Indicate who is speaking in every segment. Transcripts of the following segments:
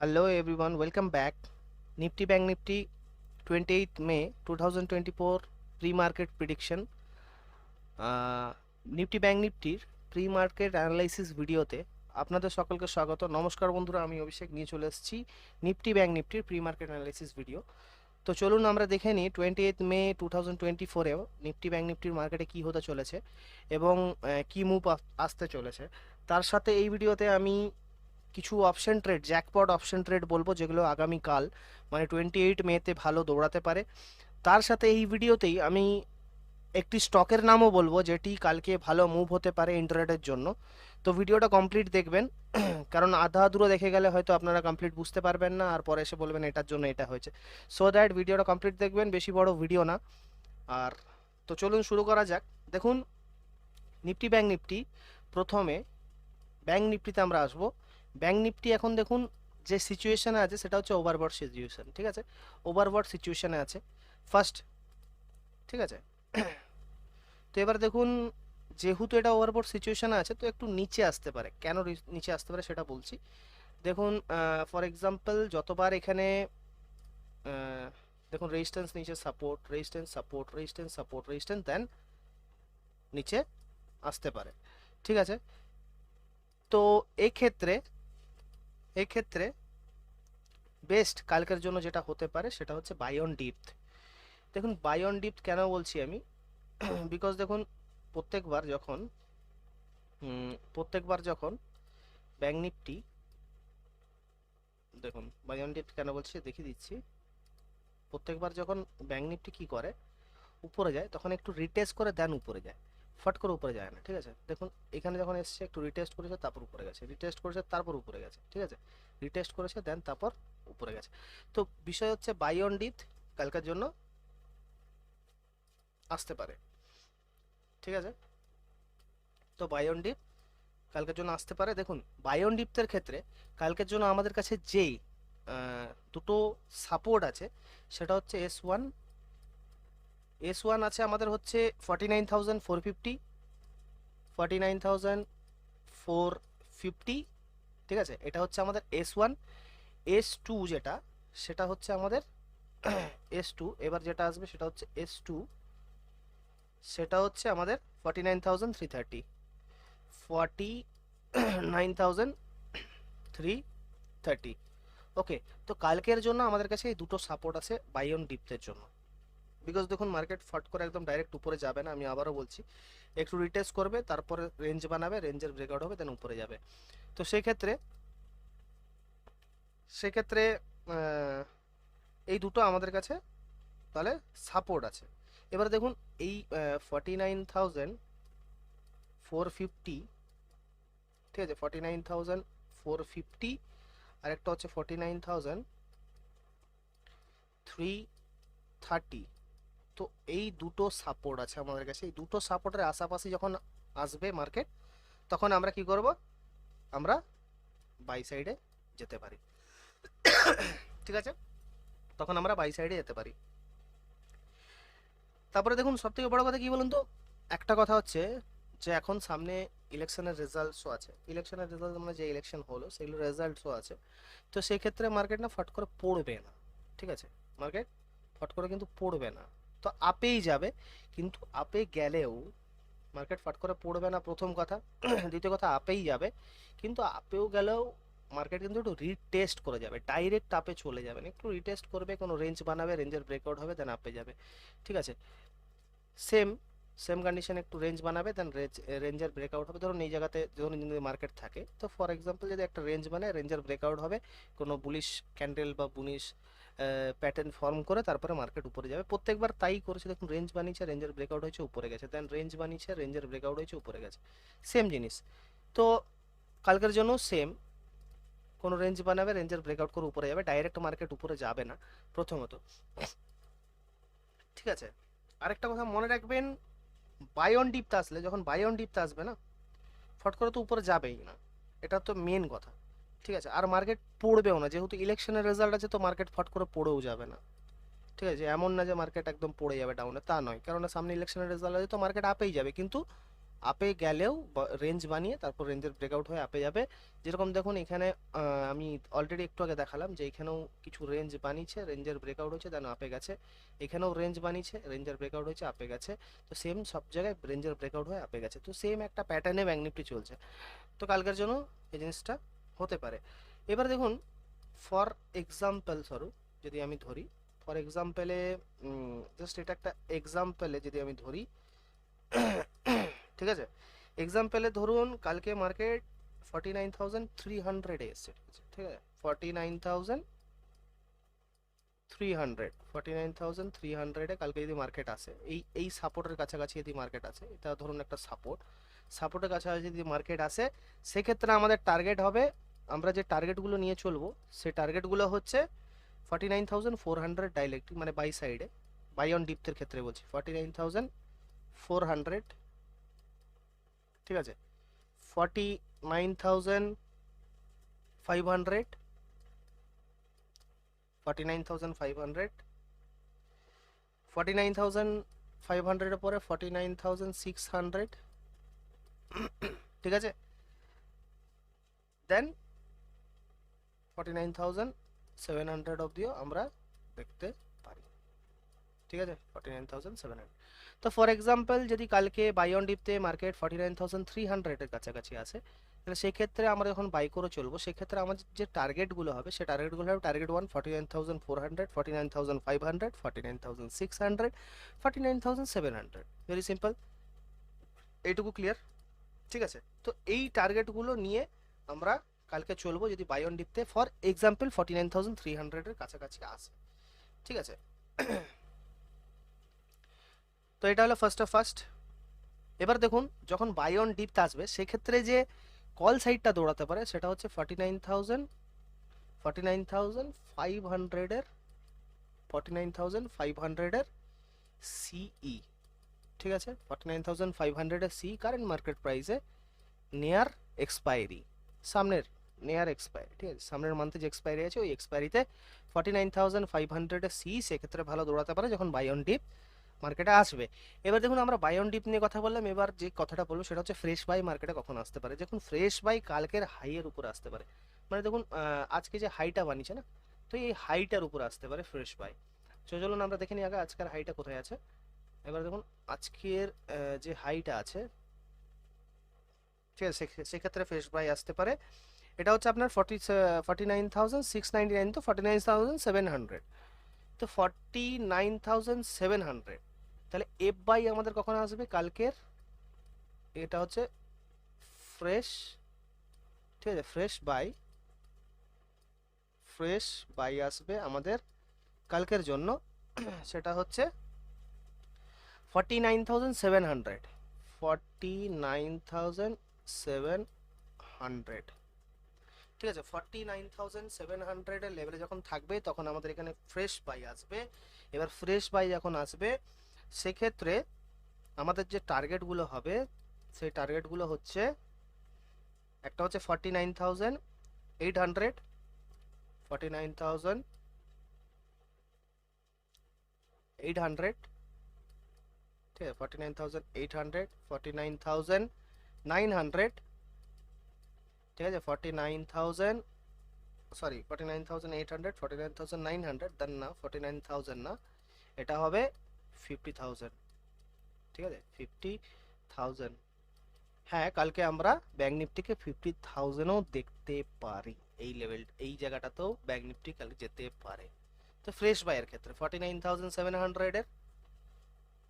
Speaker 1: Hello everyone, welcome back. Nifty Bank Nifty 28th May 2024 pre-market prediction. Nifty bank নিফটির pre market analysis ভিডিওতে আপনাদের সকলকে স্বাগত। নমস্কার বন্ধুরা, আমি অভিষেক নিয়ে চলে এসেছি নিফটি ব্যাংক নিফটির প্রি মার্কেট অ্যানালাইসিস ভিডিও। তো চলুন আমরা দেখে নিই 28 মে 2024-এও নিফটি ব্যাংক নিফটির মার্কেটে কি হতে চলেছে এবং কি মুভ আসতে চলেছে। তার সাথে এই ভিডিওতে আমি কিছু option trade, jackpot option trade বলবো, যেগুলো আগামীকাল মানে 28 মেতে ভালো দৌড়াতে পারে। তার সাথে এই ভিডিওতেই আমি একটি স্টকের নামও বলবো যেটি কালকে ভালো মুভ হতে পারে ইন্টারনেটের জন্য। তো ভিডিওটা কমপ্লিট দেখবেন, কারণ আধা আধুরো দেখে গেলে হয়তো আপনারা কমপ্লিট বুঝতে পারবেন না, আর পরে এসে বলবেন এটার জন্য এটা হয়েছে। সো দ্যাট ভিডিওটা কমপ্লিট দেখবেন, বেশি বড় ভিডিও না। আর তো চলুন শুরু করা যাক। দেখুন, নিফটি ব্যাংক নিফটি, প্রথমে ব্যাংক নিফটিতে আমরা আসবো। ব্যাংক নিফটি এখন দেখুন যে সিচুয়েশনে আছে সেটা হচ্ছে ওভারবট সিচুয়েশন, ঠিক আছে? ওভারবট সিচুয়েশনে আছে ফার্স্ট, ঠিক আছে? তো এবার দেখুন, যেহেতু এটা ওভারবট সিচুয়েশনে আছে তো একটু নিচে আসতে পারে। কেন নিচে আসতে পারে সেটা বলছি। দেখুন, ফর এক্সাম্পল যতবার এখানে দেখুন রেজিস্ট্যান্স, নিচে support, resistance, support, resistance, support, resistance, then নিচে আসতে পারে, ঠিক আছে? তো এক্ষেত্রে এক্ষেত্রে বেস্ট কালকের জন্য যেটা হতে পারে সেটা হচ্ছে বাই অন ডিপথ। দেখুন, বাই অন ডিপথ কেন বলছি আমি, বিকজ দেখুন প্রত্যেকবার যখন ব্যাংক নিফটি, দেখুন বাই অন ডিপথ কেন বলছি দেখিয়ে দিচ্ছি। প্রত্যেকবার যখন ব্যাংক নিফটি কি করে, উপরে যায়, তখন একটু রিটেস্ট করে দেন উপরে যায়, ফট করে উপরে যায় না, ঠিক আছে? দেখুন এখানে যখন এসছে একটু রিটেস্ট করেছে, তারপর উপরে গেছে, রিটেস্ট করেছে, তারপর উপরে গেছে, ঠিক আছে? রিটেস্ট করেছে দেন তারপর উপরে গেছে। তো বিষয় হচ্ছে বাই অন ডিপথ কালকের জন্য আসতে পারে, ঠিক আছে? তো বাই অন ডিপ কালকের জন্য আসতে পারে। দেখুন, বাই অন ডিপের ক্ষেত্রে কালকের জন্য আমাদের কাছে যেই দুটো সাপোর্ট আছে সেটা হচ্ছে এস ওয়ান আছে আমাদের হচ্ছে 49,450, 49,450, ঠিক আছে? এটা হচ্ছে আমাদের এস ওয়ান। এস টু যেটা, সেটা হচ্ছে আমাদের এস টু। এবার যেটা আসবে সেটা হচ্ছে এস টু, সেটা হচ্ছে আমাদের 49,330, 49,330। ওকে, তো কালকের জন্য আমাদের কাছে এই দুটো সাপোর্ট আছে বাই অন ডিপথের জন্য। বিকজ দেখুন মার্কেট ফট করে একদম ডাইরেক্ট উপরে যাবে না, আমি আবারও বলছি, একটু রিটেস্ট করবে, তারপরে রেঞ্জ বানাবে, রেঞ্জের ব্রেকআউট হবে, দেন উপরে যাবে। তো সেক্ষেত্রে সেক্ষেত্রে আহ, এই দুটো আমাদের কাছে তাহলে সাপোর্ট আছে। এবার দেখুন এই 49,450, ঠিক আছে? 49,450, আর একটা হচ্ছে 49,330। তো এই দুটো সাপোর্ট আছে আমাদের কাছে। এই দুটো সাপোর্টের আশাপাশি যখন আসবে মার্কেট, তখন আমরা কি করব, আমরা বাই সাইডে যেতে পারি, ঠিক আছে? তখন আমরা বাই সাইডে যেতে পারি। তারপরে দেখুন, সব থেকে বড় কথা কি বলুন তো, একটা কথা হচ্ছে যে এখন সামনে ইলেকশনের রেজাল্টসও আছে। ইলেকশনের রেজাল্ট মানে যে ইলেকশন হলো সেগুলো রেজাল্টসও আছে। তো সেই ক্ষেত্রে মার্কেট না ফট করে পড়বে না, ঠিক আছে? মার্কেট ফট করে কিন্তু পড়বে না, তো আপেই যাবে। কিন্তু আপে গেলেও মার্কেট ফট করে পড়বে না, প্রথম কথা। দ্বিতীয় কথা, আপেই যাবে, কিন্তু আপেও গেলেও মার্কেট কিন্তু একটু রিটেস্ট করে যাবে, ডাইরেক্ট আপে চলে যাবে না, একটু রিটেস্ট করবে, কোনো রেঞ্জ বানাবে, রেঞ্জের ব্রেকআউট হবে, দেন আপে যাবে, ঠিক আছে? সেম সেম কন্ডিশন, একটু রেঞ্জ বানাবে, দেন রেঞ্জের ব্রেকআউট হবে। ধরুন এই জায়গাতে ধরুন যদি মার্কেট থাকে, তো ফর এক্সাম্পল যদি একটা রেঞ্জ বানায়, রেঞ্জের ব্রেকআউট হবে, কোনো বুলিশ ক্যান্ডেল বা বুলিশ প্যাটার্ন ফর্ম করে তারপরে মার্কেট উপরে যাবে। প্রত্যেকবার তাই করেছে, দেখুন রেঞ্জ বানিয়েছে, রেঞ্জের ব্রেকআউট হয়েছে, উপরে গেছে, দেন রেঞ্জ বানিয়েছে, রেঞ্জের ব্রেকআউট হয়েছে, উপরে গেছে, সেম জিনিস। তো কালকের জন্য সেম, কোনো রেঞ্জ বানাবে, রেঞ্জের ব্রেকআউট করে উপরে যাবে, ডাইরেক্ট মার্কেট উপরে যাবে না প্রথমত, ঠিক আছে? আরেকটা কথা মনে রাখবেন, বাই অন ডিপতে আসলে, যখন বাই অন ডিপতে আসবে না, ফট করে তো উপরে যাবেই না, এটা তো মেন কথা, ঠিক আছে? আর মার্কেট পড়বেও না, যেহেতু ইলেকশনের রেজাল্ট আছে, তো মার্কেট ফট করে পড়েও যাবে না, ঠিক আছে? এমন না যে মার্কেট একদম পড়ে যাবে ডাউনে, তা নয়, কারণ সামনে ইলেকশনের রেজাল্ট আছে, তো মার্কেট আপেই যাবে, কিন্তু আপে গেলেও রেঞ্জ বানিয়ে তারপর রেঞ্জের ব্রেকআউট হয়ে আপে যাবে। যেরকম দেখুন এখানে আমি অলরেডি একটু আগে দেখালাম যে এখানেও কিছু রেঞ্জ বানিয়েছে, রেঞ্জের ব্রেকআউট হয়েছে, দেন আপে গেছে। এখানেও রেঞ্জ বানিয়েছে, রেঞ্জের ব্রেকআউট হয়েছে, আপে গেছে। তো সেম সব জায়গায় রেঞ্জের ব্রেকআউট হয়ে আপে গেছে, তো সেম একটা প্যাটার্নে ব্যাঙ্ক নিফটি চলছে। তো কালকের জন্য এই জিনিসটা হতে পারে। এবার দেখুন ফর এক্সাম্পল স্বরূপ যদি আমি ধরি, ফর এক্সাম্পলে জাস্ট এটা একটা এক্সাম্পলে যদি আমি ধরি, ঠিক আছে, এক্সাম্পলে ধরুন কালকে মার্কেট 49,300 এসছে, ঠিক আছে, 49,300 কালকে যদি মার্কেট আসে, এই সাপোর্টের কাছাকাছি যদি মার্কেট আসে, এটা ধরুন একটা সাপোর্টের কাছাকাছি যদি মার্কেট আসে, সেক্ষেত্রে আমাদের টার্গেট হবে, আমরা যে টার্গেটগুলো নিয়ে চলবো সেই টার্গেটগুলো হচ্ছে 49,400 ডাইরেক্ট, মানে বাই সাইডে, বাই অন ডিপথের ক্ষেত্রে বলছি 49,400, ঠিক আছে, 49,500, 49,500, 49,500 এর পরে 49,600, ঠিক আছে, দেন 49,700 অবধিও আমরা দেখতে পারি, ঠিক আছে, 49,700। তো ফর এক্সাম্পল যদি কালকে বাই অন ডিপতে মার্কেট 49,300 এর কাছাকাছি আসে, তাহলে সেক্ষেত্রে আমরা যখন বাই করে চলবো, সেক্ষেত্রে আমাদের যে টার্গেটগুলো হবে সে টার্গেটগুলো হবে টার্গেট 1 49,400, 49,500, 49,600, 49,700, ভেরি সিম্পল, এইটুকু ক্লিয়ার, ঠিক আছে। তো এই টার্গেটগুলো নিয়ে আমরা কালকে চলবো যদি বাই অন ডিপতে ফর এক্সাম্পল 49,300 এর কাছাকাছি আসে, ঠিক আছে। তো এটা হলো ফার্স্ট। এবার দেখুন যখন বাই অন ডিপতে আসবে সেক্ষেত্রে যে কল সাইডটা দৌড়াতে পারে সেটা হচ্ছে 49,500 এর 49,500 এর সিই, ঠিক আছে, 49,500 এর সি কারেন্ট মার্কেট প্রাইসে নিয়ার এক্সপায়ারি, সামনের নিয়ার এক্সপায়ারি, ঠিক আছে, সামনের মান্থে যে এক্সপায়ারি আছে ওই এক্সপায়ারিতে 49,500 এর সি সেক্ষেত্রে ভালো দৌড়াতে পারে যখন বাই অন ডিপ মার্কেটে আসবে। এবার দেখুন আমরা বাই অন ডিপ নিয়ে কথা বললাম, এবার যে কথাটা বলবো সেটা হচ্ছে ফ্রেশ বাই মার্কেটে কখন আসতে পারে। দেখুন ফ্রেশ বাই কালকের হাইয়ের উপর আসতে পারে, মানে দেখুন আজকে যে হাইটা বানিয়েছে না, তো এই হাইটার উপর আসতে পারে ফ্রেশ বাই। তো চলুন আমরা দেখে নিই আগে আজকের হাইটা কোথায় আছে। এবার দেখুন আজকের যে হাইটা আছে, ঠিক আছে, সেক্ষেত্রে ফ্রেশ বাই আসতে পারে। এটা হচ্ছে আপনার 49,699, তো 49,700, তো 49,700, তাহলে এফ বাই আমাদের কখন আসবে কালকের, এটা হচ্ছে ফ্রেশ, ঠিক আছে, ফ্রেশ বাই আসবে আমাদের কালকের জন্য, সেটা হচ্ছে 49,700, 49,700, ঠিক আছে, 49,700 এর লেভেলে যখন থাকবে তখন আমাদের এখানে ফ্রেশ বাই আসবে। এবার ফ্রেশ বাই যখন আসবে সেক্ষেত্রে আমাদের যে টার্গেটগুলো হবে সেই টার্গেটগুলো হচ্ছে, একটা হচ্ছে 49,800, 49,800, ঠিক আছে, 49,800, 49,900, ঠিক আছে, 49,800, 49,900, দেন না 49,000 না, এটা হবে 50,000, ঠিক আছে, 50,000। হ্যাঁ কালকে আমরা ব্যাঙ্ক নিফটিকে 50,000ও দেখতে পারি, এই লেভেল এই জায়গাটাতেও ব্যাঙ্ক নিফটি কালকে যেতে পারে। তো ফ্রেশ বাইয়ের ক্ষেত্রে 49,700 এর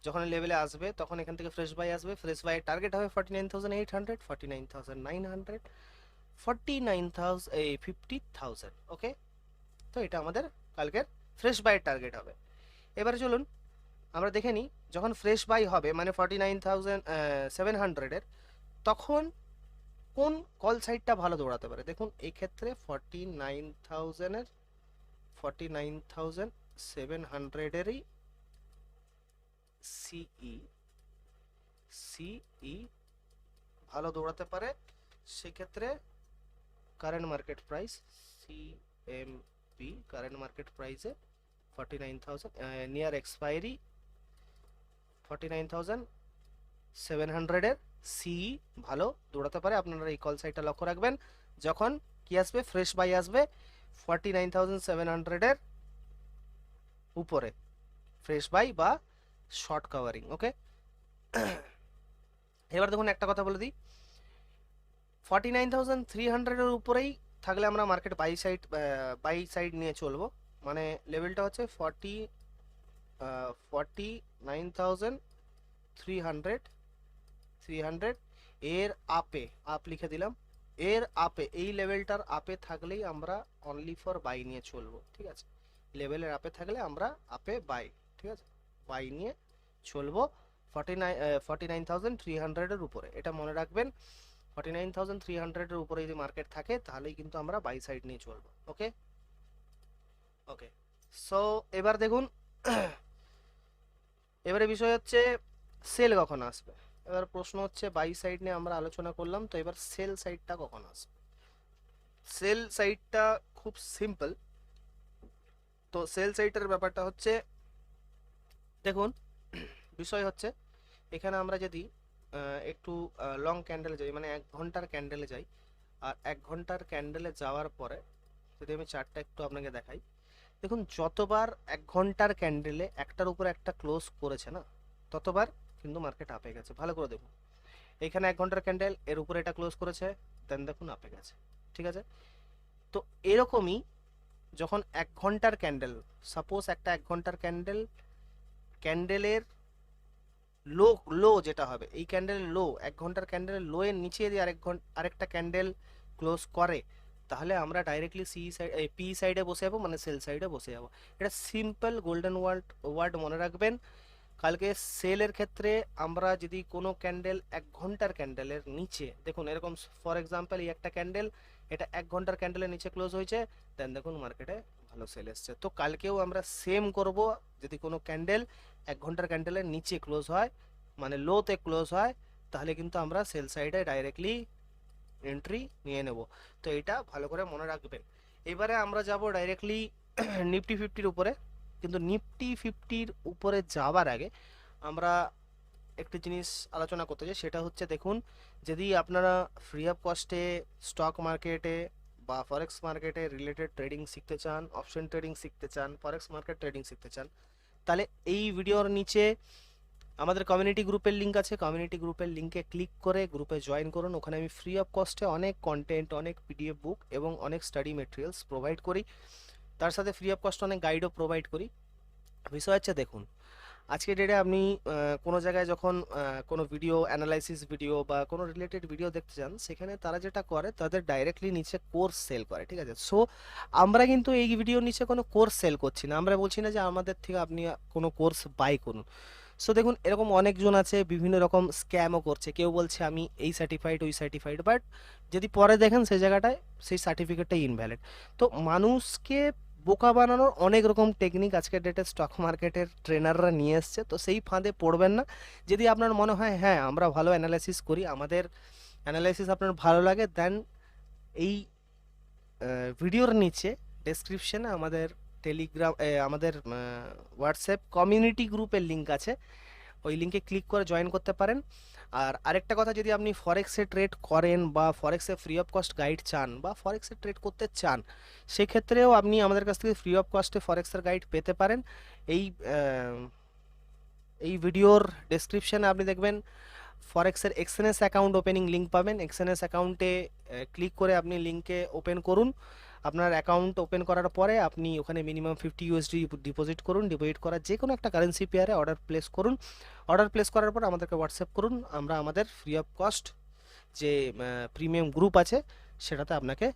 Speaker 1: যখন লেভেলে আসবে তখন এখান থেকে ফ্রেশ বাই আসবে, ফ্রেশ বাইয়ের টার্গেট হবে 49,800, 49,900, 49,000, এই 50,000, ওকে। তো এটা আমাদের কালকের ফ্রেশ বাইয়ের টার্গেট হবে। এবারে চলুন আমরা দেখে নিই যখন ফ্রেশ বাই হবে মানে 49,700 এর, তখন কোন কল সাইডটা ভালো দৌড়াতে পারে। দেখুন এই ক্ষেত্রে 49,700 এরই সিই ভালো দৌড়াতে পারে, সেক্ষেত্রে current market price CMP current market প্রাইসে 49,000 নিয়ার এক্সপায়ারি 700-এর সি ভালো দৌড়াতে পারে। আপনারা এই কল সাইডটা লক্ষ্য রাখবেন, যখন কি আসবে, ফ্রেশ বাই আসবে 49,700-এর উপরে, ফ্রেশ বাই বা শর্ট কাভারিং। ওকে, এবার দেখুন একটা কথা বলে দিই, 49,300-এর উপরেই থাকলে আমরা মার্কেট বাই সাইড নিয়ে চলবো। মানে লেভেলটা হচ্ছে 49,300 এর আপে, আপ লিখে দিলাম, এর আপে, এই লেভেলটার আপে থাকলেই আমরা অনলি ফর বাই নিয়ে চলবো। ঠিক আছে, লেভেলের আপে থাকলে আমরা আপে বাই, ঠিক আছে, বাই নিয়ে চলবো 49,300-এর উপরে। এটা মনে রাখবেন, 49,300-এর উপরে যদি মার্কেট থাকে তাহলেই কিন্তু আমরা বাই সাইড নিয়ে চলবো। ওকে ওকে, সো এবার দেখুন, এবারে বিষয় হচ্ছে সেল কখন আসবে। এবার প্রশ্ন হচ্ছে, বাই সাইড নিয়ে আমরা আলোচনা করলাম, তো এবার সেল সাইডটা কখন আসবে। সেল সাইডটা খুব সিম্পল। তো সেল সাইডের ব্যাপারটা হচ্ছে, দেখুন বিষয় হচ্ছে, এখানে আমরা যদি একটু লং ক্যান্ডেলে যাই, মানে 1 ঘন্টার ক্যান্ডেলে যাই, আর 1 ঘন্টার ক্যান্ডেলে যাওয়ার পরে যদি আমি চার্টটা একটু আপনাকে দেখাই, দেখুন যতবার 1 ঘন্টার ক্যান্ডেলে একটার উপরে একটা ক্লোজ করেছে না, ততবার কিন্তু মার্কেট আপে গেছে। ভালো করে দেখুন, এখানে 1 ঘন্টার ক্যান্ডেল, এর উপরে এটা ক্লোজ করেছে, দেন দেখুন আপে গেছে। ঠিক আছে, তো এরকমই যখন 1 ঘন্টার ক্যান্ডেল, সাপোজ একটা 1 ঘন্টার ক্যান্ডেলের লো, লো যেটা হবে, এই ক্যান্ডেলের লো, 1 ঘন্টার ক্যান্ডেলের লো এর নিচে যদি আরেকটা ক্যান্ডেল ক্লোজ করে, তাহলে আমরা ডাইরেক্টলি পি সাইডে বসে যাবো, মানে সেল সাইডে বসে যাবো। এটা সিম্পল গোল্ডেন ওয়ার্ড মনে রাখবেন। কালকে সেলের ক্ষেত্রে আমরা যদি কোনো ক্যান্ডেল 1 ঘন্টার ক্যান্ডেলের নিচে, দেখুন এরকম ফর এক্সাম্পল এই একটা ক্যান্ডেল, এটা 1 ঘন্টার ক্যান্ডেলের নিচে ক্লোজ হয়েছে, দেন দেখুন মার্কেটে ভালো সেল এসছে। তো কালকেও আমরা সেম করব, যদি কোনো ক্যান্ডেল 1 ঘন্টার ক্যান্ডেলের নিচে ক্লোজ হয়, মানে লোতে ক্লোজ হয়, তাহলে কিন্তু আমরা সেল সাইডে ডাইরেক্টলি এন্ট্রি নিয়ে নেব। তো এটা ভালো করে মনে রাখবেন। এবারে আমরা যাব ডাইরেক্টলি নিফটি ফিফটির উপরে, কিন্তু নিফটি ফিফটির উপরে যাওয়ার আগে আমরা একটি জিনিস আলোচনা করতে চাই, সেটা হচ্ছে, দেখুন যদি আপনারা ফ্রি অফ কস্টে স্টক মার্কেটে বা ফরেক্স মার্কেটে রিলেটেড ট্রেডিং শিখতে চান, অপশন ট্রেডিং শিখতে চান, ফরেক্স মার্কেট ট্রেডিং শিখতে চান, তাহলে এই ভিডিওর নিচে আমাদের কমিউনিটি গ্রুপের লিঙ্ক আছে, কমিউনিটি গ্রুপের লিঙ্কে ক্লিক করে গ্রুপে জয়েন করুন। ওখানে আমি ফ্রি অফ কস্টে অনেক কন্টেন্ট, অনেক পিডিএফ বুক এবং অনেক স্টাডি মেটেরিয়ালস প্রোভাইড করি, তার সাথে ফ্রি অফ কস্ট অনেক গাইডও প্রোভাইড করি। বিষয় হচ্ছে, দেখুন আজকে ডেটে আপনি কোনো জায়গায় যখন কোনো ভিডিও অ্যানালাইসিস ভিডিও বা কোনো রিলেটেড ভিডিও দেখতে চান, সেখানে তারা যেটা করে, তাদের ডাইরেক্টলি নিচে কোর্স সেল করে। ঠিক আছে, সো আমরা কিন্তু এই ভিডিওর নিচে কোনো কোর্স সেল করছি না, আমরা বলছি না যে আমাদের থেকে আপনি কোনো কোর্স বাই করুন। সো দেখুন এরকম অনেকজন আছে, বিভিন্ন রকম স্ক্যামও করছে, কেউ বলছে আমি এই সার্টিফাইড ওই সার্টিফাইড, বাট যদি পরে দেখেন সেই জায়গাটায় সেই সার্টিফিকেটটাই ইনভ্যালিড। তো মানুষকে বোকা বানানোর অনেক রকম টেকনিক আজকের ডেটে স্টক মার্কেটের ট্রেনাররা নিয়ে এসছে, তো সেই ফাঁদে পড়বেন না। যদি আপনার মনে হয় হ্যাঁ আমরা ভালো অ্যানালাইসিস করি, আমাদের অ্যানালাইসিস আপনার ভালো লাগে, দেন এই ভিডিওর নিচে ডেসক্রিপশনে আমাদের টেলিগ্রাম, আমাদের হোয়াটসঅ্যাপ কমিউনিটি গ্রুপের লিঙ্ক আছে, ওই লিঙ্কে ক্লিক করে জয়েন করতে পারেন। আর আরেকটা কথা, যদি আপনি ফরেক্সে ট্রেড করেন বা ফরেক্সে ফ্রি অফ কস্ট গাইড চান বা ফরেক্সে ট্রেড করতে চান, সেক্ষেত্রেও আপনি আমাদের কাছ থেকে ফ্রি অফ কস্টে ফরেক্সের গাইড পেতে পারেন। এই এই ভিডিওর ডেসক্রিপশনে আপনি দেখবেন ফরেক্সের এক্সএনএস অ্যাকাউন্ট ওপেনিং লিঙ্ক পাবেন। এক্সএনএস অ্যাকাউন্টে ক্লিক করে আপনি লিঙ্কে ওপেন করুন। আপনার অ্যাকাউন্ট ওপেন করার পরে আপনি ওখানে মিনিমাম 50 ইউএসডি ডিপোজিট করুন। ডিপোজিট করার যে কোনো একটা কারেন্সি পেয়ারে অর্ডার প্লেস করুন। অর্ডার প্লেস করার পর আমাদেরকে হোয়াটসঅ্যাপ করুন, আমরা আমাদের ফ্রি অফ কস্ট যে প্রিমিয়াম গ্রুপ আছে সেটাতে আপনাকে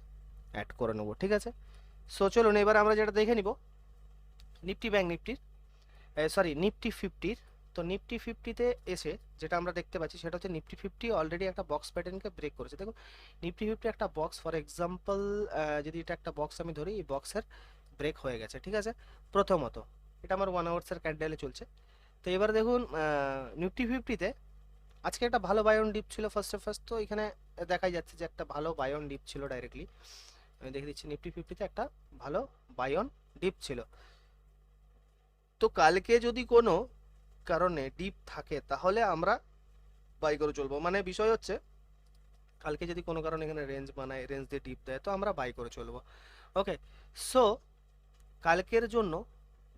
Speaker 1: অ্যাড করে নেবো। ঠিক আছে, সো চলুন এবার আমরা যেটা দেখে নিব নিফটি ব্যাংক নিফটির, সরি নিফটি ফিফটির। তো নিফটি ফিফটিতে এসে যেটা আমরা দেখতে পাচ্ছি সেটা হচ্ছে, নিফটি ফিফটি অলরেডি একটা বক্স প্যাটার্নকে ব্রেক করেছে। দেখুন নিফটি ফিফটি একটা বক্স, ফর এক্সাম্পল যদি এটা একটা বক্স আমি ধরি, এই বক্সের ব্রেক হয়ে গেছে। ঠিক আছে, প্রথমত এটা আমার 1 আওয়ার্সের ক্যান্ডেলে চলছে। তো এবার দেখুন নিফটি ফিফটিতে আজকে একটা ভালো বাই অন ডিপ ছিল ফার্স্ট, তো এখানে দেখাই যাচ্ছে যে একটা ভালো বাই অন ডিপ ছিল। ডাইরেক্টলি আমি দেখে দিচ্ছি, নিফটি ফিফটিতে একটা ভালো বাই অন ডিপ ছিল। তো কালকে যদি কোনো কারণে ডিপ থাকে, তাহলে আমরা বাই করে চলবো। মানে বিষয় হচ্ছে কালকে যদি কোনো কারণে এখানে রেঞ্জ বানায়, রেঞ্জ দিয়ে ডিপ দেয়, তো আমরা বাই করে চলবো। ওকে, সো কালকের জন্য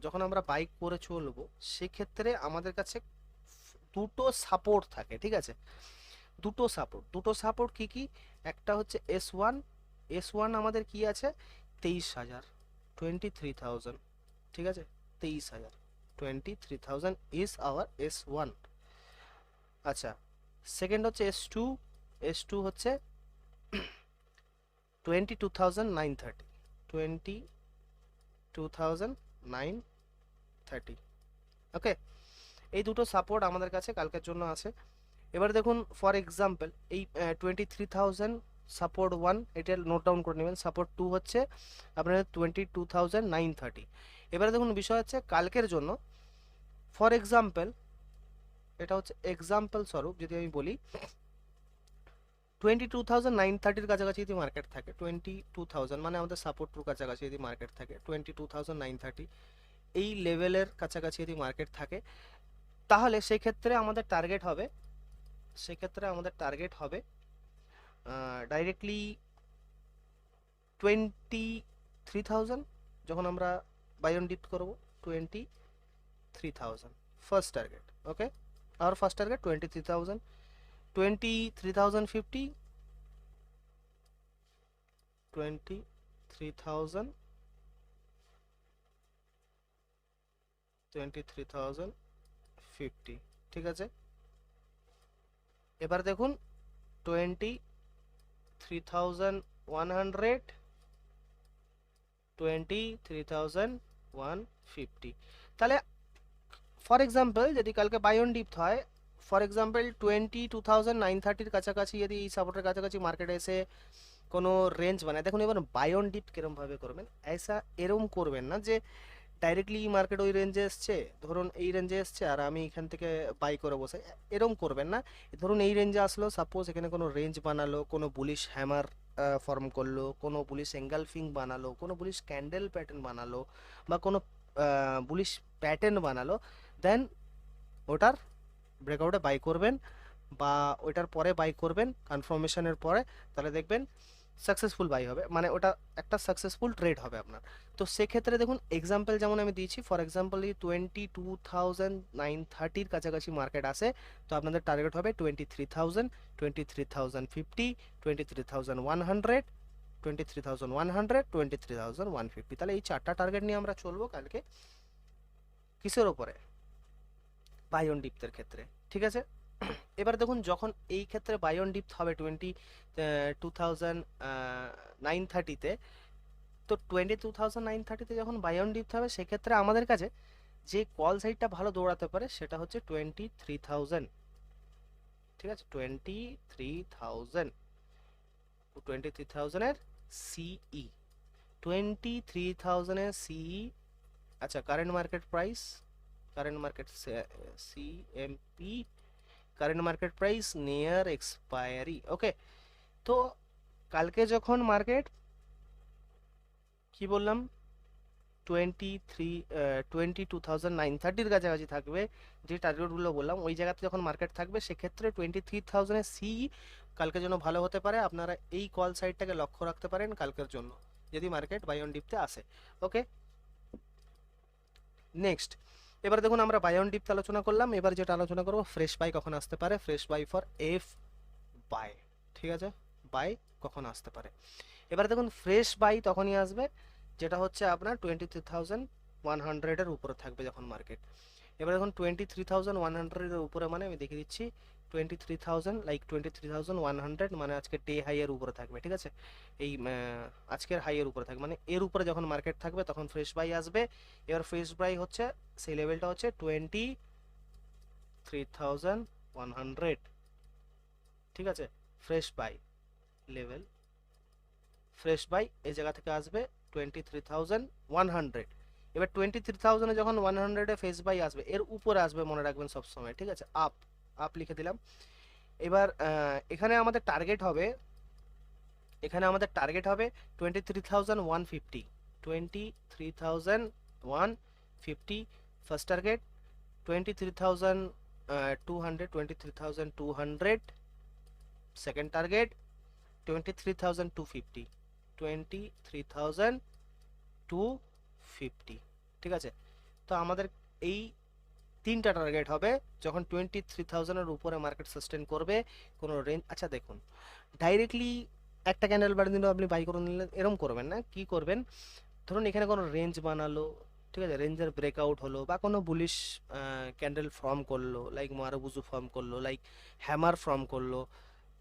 Speaker 1: যখন আমরা বাই করে চলবো সেক্ষেত্রে আমাদের কাছে দুটো সাপোর্ট থাকে, ঠিক আছে? দুটো সাপোর্ট কি কি? একটা হচ্ছে S1, S1 আমাদের কি আছে 23,000, 23,000, ঠিক আছে? 23,000, 23,000 ইজ আওয়ার S1। আচ্ছা, সেকেন্ড হচ্ছে S2, S2 হচ্ছে 22,930, 22,930। ওকে, এই দুটো সাপোর্ট আমাদের কাছে কালকের জন্য আছে। এবার দেখুন ফর এক্সাম্পল এই 23,000 সাপোর্ট 1, এটা নোট ডাউন করে নেবেন। সাপোর্ট 2 হচ্ছে আপনার 22,930। এবারে দেখুন বিষয় হচ্ছে কালকের জন্য ফর এক্সাম্পল, এটা হচ্ছে এক্সাম্পল স্বরূপ যদি আমি বলি 22,930-র কাছাকাছি যদি মার্কেট থাকে, 22,000 মানে আমাদের সাপোর্ট 2 কাছাকাছি যদি মার্কেট থাকে, 22,930 এই লেভেলের কাছাকাছি যদি মার্কেট থাকে, তাহলে সেক্ষেত্রে আমাদের টার্গেট হবে ডাইরেক্টলি 23,000। যখন আমরা বাই অন ডিপ করবো 23,000 ফার্স্ট টার্গেট। ওকে, আর ফার্স্ট টার্গেট 23,000, 23,050, 23,000, 23,050, ঠিক আছে? এবার দেখুন 23,100, 23,150। তাহলে ফর এক্সাম্পল যদি কালকে বাই অন ডিপ হয়, ফর এক্সাম্পল 22,930-র কাছাকাছি যদি এই সাপোর্টের কাছাকাছি মার্কেটে এসে কোনো রেঞ্জ বানায়, দেখুন এবার বাই অন ডিপ কিরমভাবে করবেন, এরম করবেন না যে ডাইরেক্টলি মার্কেট ওই রেঞ্জে এসছে, ধরুন এই রেঞ্জে এসছে আর আমি এখান থেকে বাই করে বসে, এরম করবেন না। ধরুন এই রেঞ্জে আসলো, সাপোজ এখানে কোনো রেঞ্জ বানালো, কোনো বুলিশ হ্যামার ফর্ম করলো, কোনো বুলিশ এঙ্গালফিং বানালো, কোনো বুলিশ ক্যান্ডেল প্যাটার্ন বানালো, বা কোনো বুলিশ প্যাটার্ন বানালো, দেন ওটার ব্রেকআউটে বাই করবেন বা ওইটার পরে বাই করবেন কনফার্মেশনের পরে, তাহলে দেখবেন সাকসেসফুল বাই হবে, মানে ওটা একটা সাকসেসফুল ট্রেড হবে আপনার। তো সেক্ষেত্রে দেখুন এক্সাম্পল যেমন আমি দিয়েছি, ফর এক্সাম্পল এই 22,930-র কাছাকাছি মার্কেট আসে, তো আপনাদের টার্গেট হবে 23,000, 23,050, 23,100, 23,100, 23,150। তাহলে এই চারটা টার্গেট নিয়ে আমরা চলবো কালকে কিসের ওপরে? বাই অন ডিপের ক্ষেত্রে, ঠিক আছে? এবার দেখুন যখন এই ক্ষেত্রে বাই অন ডিপ হবে 22,930-তে, তো 22,930-তে যখন বাই অন ডিপ হবে সেক্ষেত্রে আমাদের কাছে যে কল সাইডটা ভালো দৌড়াতে পারে সেটা হচ্ছে 23,000, ঠিক আছে? 23,000-এর সিই, 23,000-এর সিই। আচ্ছা, current market price, current market CMP, current market price near expiry. Okay, তো কালকে যখন মার্কেট কি বললাম 22,930-র কাছাকাছি থাকবে, যে টার্গেটগুলো বললাম ওই জায়গাতে যখন মার্কেট থাকবে সেক্ষেত্রে 23,000-এর সি কালকে জন্য ভালো হতে পারে। আপনারা এই কল সাইডটাকে লক্ষ্য রাখতে পারেন কালকের জন্য যদি মার্কেট বাই অন ডিপতে আসে। ওকে, নেক্সট এবার দেখুন আমরা বাই অন ডিপতে আলোচনা করলাম, এবার যেটা আলোচনা করবো ফ্রেশ বাই কখন আসতে পারে, fresh buy for F buy, ঠিক আছে? বাই কখন আসতে পারে? এবার দেখুন ফ্রেশ বাই তখনই আসবে যেটা হচ্ছে আপনার 23,100-এর উপরে থাকবে যখন মার্কেট। এবার দেখুন 23,100-এর উপরে মানে আমি দেখিয়ে দিচ্ছি 23,000, লাইক 23,100 মানে আজকে ডে হাইয়ের উপরে থাকবে, ঠিক আছে? এই আজকের হাইয়ের উপরে থাকবে, মানে এর উপরে যখন মার্কেট থাকবে তখন ফ্রেশ বাই আসবে। এবার ফ্রেশ বাই হচ্ছে সেই লেভেলটা হচ্ছে 23,100, ঠিক আছে? Fresh by level, fresh by এই জায়গা থেকে আসবে 23,100। এবার 23,000-এ যখন 100-এ ফ্রেশ বাই আসবে এর উপরে আসবে, মনে রাখবেন সবসময়, ঠিক আছে? আপ, আপ লিখে দিলাম। এবার এখানে আমাদের টার্গেট হবে, এখানে আমাদের টার্গেট হবে 23,150, 23,150 ফার্স্ট টার্গেট, 23,000 200, 23,200. Second target 23,250, 23,250, ঠিক আছে। তো আমাদের এই তিনটা টার্গেট হবে যখন 23,000-এর উপরে মার্কেট সাস্টেন করবে কোনো রেঞ্জ। আচ্ছা দেখুন, ডাইরেক্টলি একটা ক্যান্ডেল বাড়ি দিলেও আপনি বাই করে নিলেন, এরকম করবেন না। কি করবেন, ধরুন এখানে কোনো রেঞ্জ বানালো, ঠিক আছে, রেঞ্জের ব্রেকআউট হলো বা কোনো বুলিশ ক্যান্ডেল ফর্ম করলো, লাইক মারুবুজু ফর্ম করলো, লাইক হ্যামার ফর্ম করলো,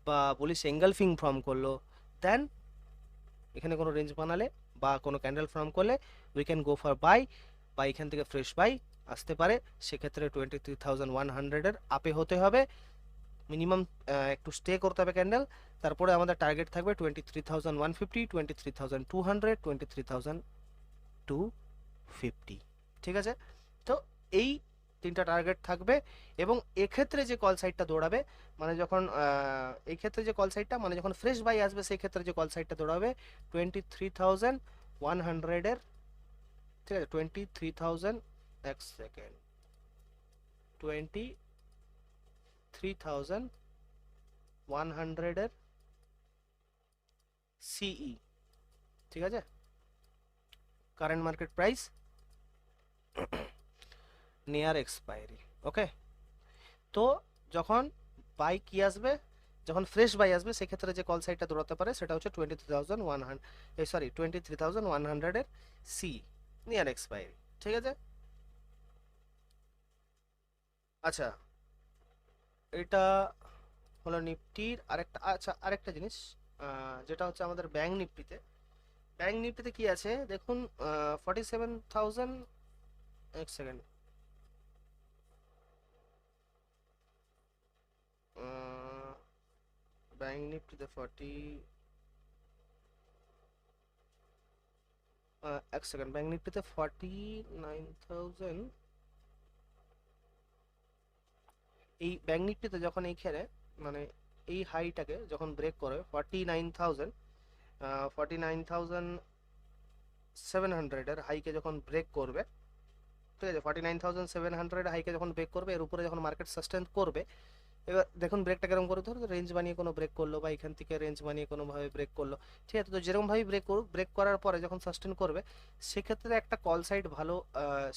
Speaker 1: বা বুলিশ এঙ্গালফিং ফর্ম করলো, দেন এখানে কোনো রেঞ্জ বানালে বা কোনো ক্যান্ডেল ফর্ম করলে we can go for buy, বা এখান থেকে ফ্রেশ বাই আসতে পারে। সেক্ষেত্রে 23,100-এর আপে হতে হবে মিনিমাম, একটু স্টে করতে হবে ক্যান্ডেল। তারপরে আমাদের টার্গেট থাকবে 23,150, 23,200, 23,250, ঠিক আছে। তো এই তিনটা টার্গেট থাকবে। এবং এক্ষেত্রে যে কল সাইডটা দৌড়াবে, মানে যখন এই ক্ষেত্রে যে কল সাইডটা, মানে যখন ফ্রেশ বাই আসবে সেই ক্ষেত্রে যে কল সাইডটা দৌড়াবে 23,100-এর, ঠিক আছে, 23,000, এক সেকেন্ড, 23,100-এর সিই, ঠিক আছে, current market price near expiry. Okay, তো যখন বাই কি আসবে, যখন ফ্রেশ বাই আসবে সেক্ষেত্রে যে কল সাইডটা দৌড়াতে পারে সেটা হচ্ছে 23,100 সি নিয়ার এক্সপায়ারি, ঠিক আছে। আচ্ছা, এটা হলো নিফটির আরেকটা। আচ্ছা, আরেকটা জিনিস যেটা হচ্ছে আমাদের ব্যাংক নিফটিতে। ব্যাংক নিফটিতে কি আছে দেখুন, 47,000, এক সেকেন্ড, ব্যাংক নিফটিতে এক সেকেন্ড, ব্যাংক নিফটিতে 49,000। এই ব্যাংক নিফটিতে যখন এইখানে মানে এই হাইটাকে যখন ব্রেক করে 49,700-এর হাইকে যখন ব্রেক করবে, ঠিক আছে, 49,700 হাইকে যখন ব্রেক করবে, এর উপরে যখন মার্কেট সাস্টেন করবে, এবার দেখুন ব্রেকটা কেরকম করে, ধরো রেঞ্জ বানিয়ে কোনো ব্রেক করলো বা এখান থেকে রেঞ্জ বানিয়ে কোনোভাবে ব্রেক করলো, ঠিক আছে। তো যেরকমভাবে ব্রেক করুক, ব্রেক করার পরে যখন সাস্টেন করবে সেক্ষেত্রে একটা কল সাইড ভালো,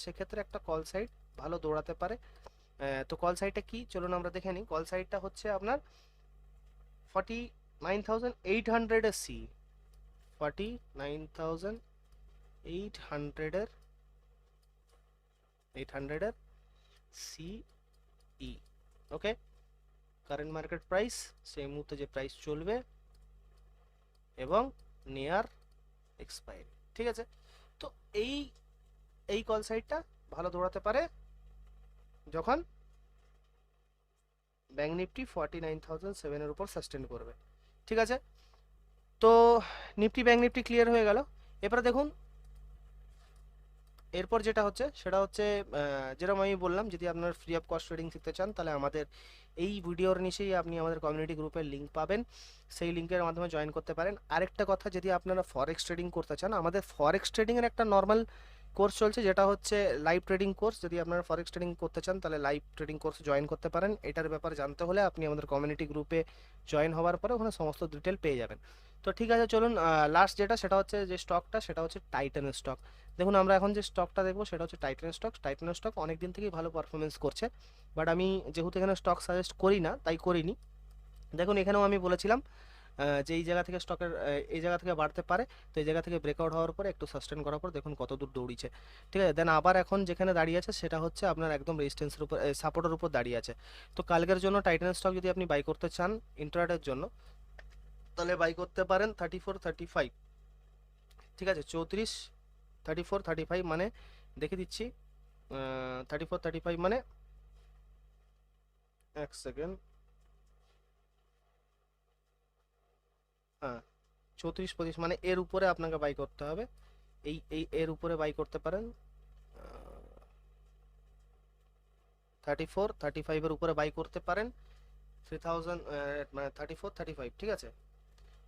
Speaker 1: সেক্ষেত্রে একটা কল সাইড ভালো দৌড়াতে পারে। তো কল সাইডটা কি, চলুন আমরা দেখে নিই। কল সাইডটা হচ্ছে আপনার 49,800-এর সি, 49,800-এর, 800-এর সিই, ওকে। কারেন্ট মার্কেট প্রাইস সেই মুহূর্তে যে প্রাইস চলবে এবং নিয়ার এক্সপায়ারি, ঠিক আছে। তো এই এই কল সাইডটা ভালো দৌড়াতে পারে যখন ব্যাংক নিফটি 49,007-এর উপর সাস্টেন করবে, ঠিক আছে। তো নিফটি ব্যাংক নিফটি ক্লিয়ার হয়ে গেল। এবারে দেখুন এরপর যেটা হচ্ছে সেটা হচ্ছে যেরকম আমি বললাম, যদি আপনার ফ্রি অফ কস্ট ট্রেডিং শিখতে চান তাহলে আমাদের এই ভিডিওর নিচেই আপনি আমাদের কমিউনিটি গ্রুপের লিঙ্ক পাবেন, সেই লিঙ্কের মাধ্যমে জয়েন করতে পারেন। আরেকটা কথা, যদি আপনারা ফরেক্স ট্রেডিং করতে চান, আমাদের ফরেক্স ট্রেডিংয়ের একটা নর্মাল কোর্স চলছে যেটা হচ্ছে লাইভ ট্রেডিং কোর্স। যদি আপনারা ফরেক্স ট্রেডিং করতে চান তাহলে লাইভ ট্রেডিং কোর্সে জয়েন করতে পারেন। এটার ব্যাপারে জানতে হলে আপনি আমাদের কমিউনিটি গ্রুপে জয়েন হওয়ার পরে ওখানে সমস্ত ডিটেল পেয়ে যাবেন। তো ঠিক আছে, চলুন লাস্ট যেটা সেটা হচ্ছে যে স্টকটা, সেটা হচ্ছে টাইটানের স্টক। দেখুন আমরা এখন যে স্টকটা দেখবো সেটা হচ্ছে টাইটান স্টক। টাইটান স্টক অনেক দিন থেকেই ভালো পারফরমেন্স করছে, বাট আমি যেহেতু এখানে স্টক সাজেস্ট করি না তাই করিনি। দেখুন এখানেও আমি বলেছিলাম যে এই জায়গা থেকে স্টকের এই জায়গা থেকে বাড়তে পারে। তো এই জায়গা থেকে ব্রেকআউট হওয়ার পরে একটু সাস্টেন করার পর দেখুন কত দূর দৌড়িয়েছে, ঠিক আছে। দেন আবার এখন যেখানে দাঁড়িয়ে আছে সেটা হচ্ছে আপনার একদম রেজিস্ট্যান্সের উপর, সাপোর্টের উপর দাঁড়িয়ে আছে। তো কালকের জন্য টাইটান স্টক যদি আপনি বাই করতে চান ইন্ট্রাডের জন্য, তাহলে বাই করতে পারেন 34-35, ঠিক আছে, 34-35 মানে দেখে দিচ্ছি, 34-35 মানে, এক সেকেন্ড, হ্যাঁ, 34-25 মানে এর উপরে আপনাকে বাই করতে হবে। এর উপরে বাই করতে পারেন, 34-35-এর উপরে বাই করতে পারেন 3000, মানে 34-35, ঠিক আছে।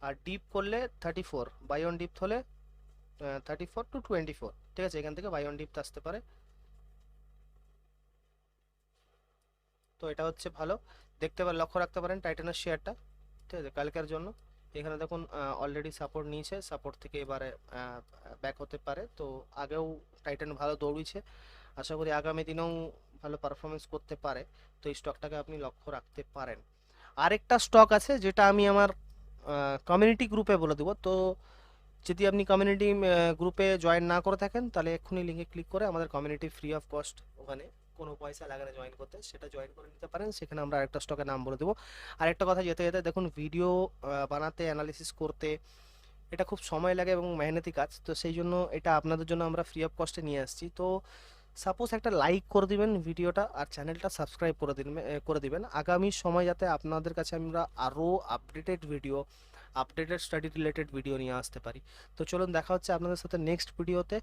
Speaker 1: আর ডিপ করলে 34, বাই অন ডিপ হলে 34-24, ঠিক আছে, এখান থেকে বাই অন ডিপ আসতে পারে। তো এটা হচ্ছে ভালো, লক্ষ্য রাখতে পারেন টাইটানের শেয়ারটা, ঠিক আছে, কালকের জন্য। এখানে দেখুন অলরেডি সাপোর্ট নিয়েছে, সাপোর্ট থেকে এবারে ব্যাক হতে পারে। তো আগেও টাইটান ভালো দৌড়িয়েছে, আশা করি আগামী দিনেও ভালো পারফরমেন্স করতে পারে। তো এই স্টকটাকে আপনি লক্ষ্য রাখতে পারেন। আরেকটা স্টক আছে যেটা আমি আমার কমিউনিটি গ্রুপে বলে দেবো। তো যদি আপনি কমিউনিটি গ্রুপে জয়েন না করে থাকেন, তাহলে এক্ষুনি লিঙ্কে ক্লিক করে আমাদের কমিউনিটি ফ্রি অফ কস্ট, ওখানে কোনো পয়সা লাগে না জয়েন করতে, সেটা জয়েন করে নিতে পারেন। সেখানে আমরা আরেকটা স্টকের নাম বলে দেবো। আরেকটা কথা, যেতে যেতে দেখুন, ভিডিও বানাতে, অ্যানালিসিস করতে এটা খুব সময় লাগে এবং মেহনতি কাজ। তো সেই জন্য এটা আপনাদের জন্য আমরা ফ্রি অফ কস্টে নিয়ে আসছি। তো সাপোজ একটা লাইক করে দিবেন ভিডিওটা, আর চ্যানেলটা সাবস্ক্রাইব করে দিবেন আগামী সময় যাতে আপনাদের কাছে আমরা আরও updated video, updated study related video নিয়ে আসতে পারি। তো চলুন দেখা হচ্ছে আপনাদের সাথে নেক্সট ভিডিওতে।